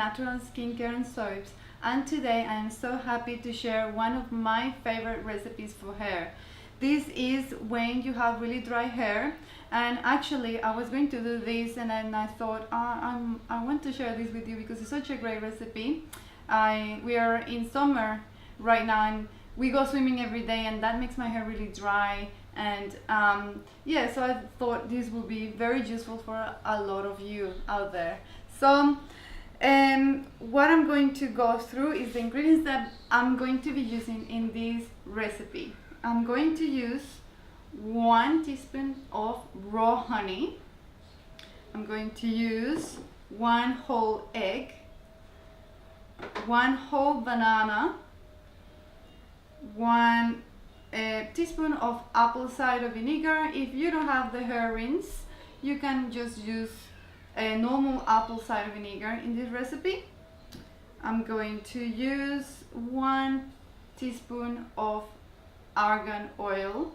natural skincare and soaps, and today I am so happy to share one of my favorite recipes for hair. This is when you have really dry hair, and actually I was going to do this and then I thought I want to share this with you because it's such a great recipe. We are in summer right now and we go swimming every day, and that makes my hair really dry, and yeah, so I thought this would be very useful for a lot of you out there. So what I'm going to go through is the ingredients that I'm going to be using in this recipe. I'm going to use 1 teaspoon of raw honey. I'm going to use 1 whole egg, 1 whole banana, 1 teaspoon of apple cider vinegar. If you don't have the hair rinse, you can just use a normal apple cider vinegar in this recipe. I'm going to use 1 teaspoon of argan oil,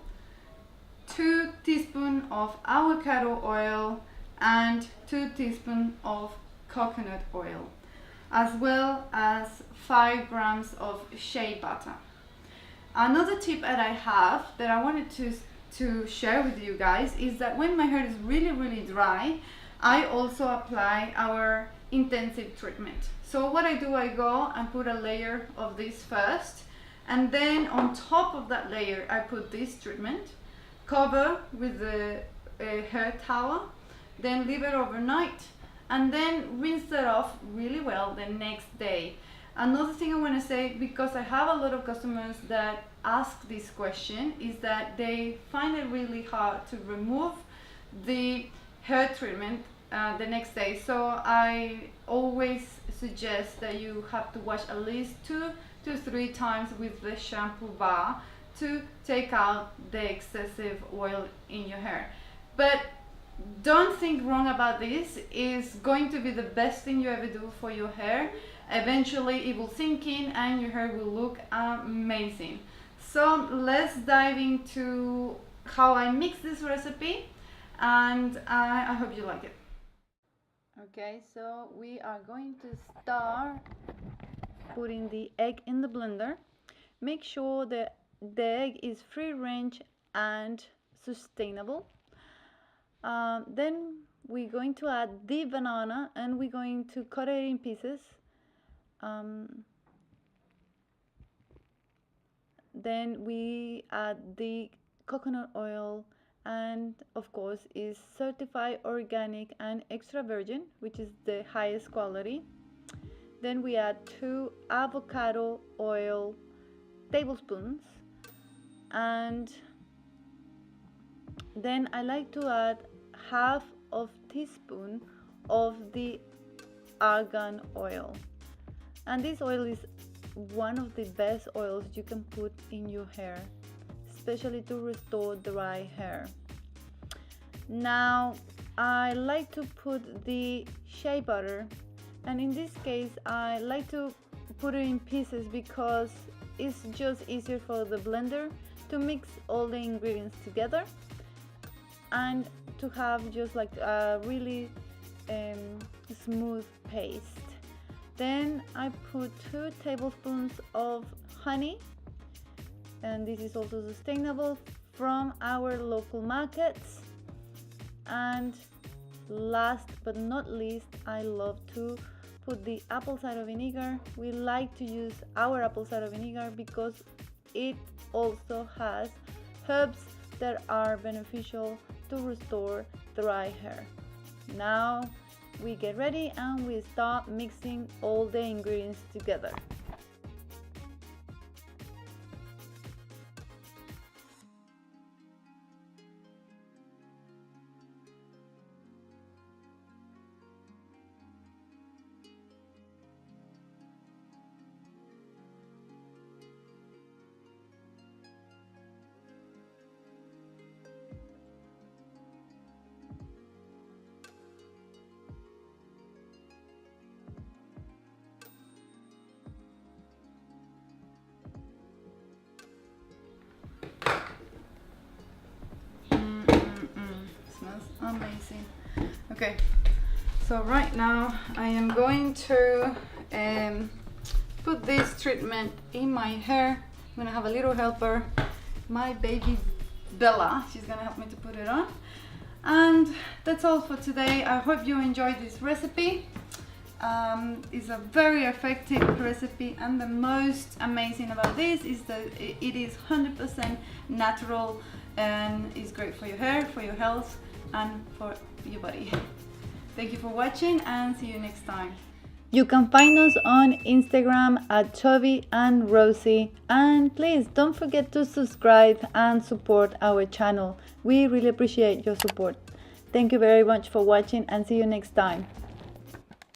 2 teaspoons of avocado oil, and 2 teaspoons of coconut oil, as well as 5 grams of shea butter. Another tip that I have that I wanted to share with you guys is that when my hair is really dry, I also apply our intensive treatment. So what I do, I go and put a layer of this first, and then on top of that layer I put this treatment, cover with the hair towel, then leave it overnight, and then rinse it off really well the next day. Another thing I want to say, because I have a lot of customers that ask this question, is that they find it really hard to remove the hair treatment the next day. So I always suggest that you have to wash at least 2 to 3 times with the shampoo bar to take out the excessive oil in your hair. But don't think wrong about this. It's going to be the best thing you ever do for your hair. Eventually it will sink in and your hair will look amazing. So let's dive into how I mix this recipe, and I hope you like it. Okay, so we are going to start putting the egg in the blender. Make sure that the egg is free range and sustainable. Then we're going to add the banana and we're going to cut it in pieces. Then we add the coconut oil, and of course is certified organic and extra virgin, which is the highest quality. Then we add 2 avocado oil tablespoons, and then I like to add half of teaspoon of the argan oil, and this oil is one of the best oils you can put in your hair, especially to restore dry hair. Now I like to put the shea butter, and in this case I like to put it in pieces because it's just easier for the blender to mix all the ingredients together and to have just like a really smooth paste. Then I put 2 tablespoons of honey, and this is also sustainable from our local markets. And last but not least, I love to put the apple cider vinegar. We like to use our apple cider vinegar because it also has herbs that are beneficial to restore dry hair. Now we get ready and we start mixing all the ingredients together. Amazing. Okay, So right now I am going to put this treatment in my hair. I'm gonna have a little helper, my baby Bella. She's gonna help me to put it on. And that's all for today. I hope you enjoyed this recipe. It's a very effective recipe, and the most amazing about this is that it is 100% natural and is great for your hair, for your health, and for your body. Thank you for watching, and see you next time. You can find us on Instagram at Chubby and Rosie, and please don't forget to subscribe and support our channel. We really appreciate your support. Thank you very much for watching, and see you next time.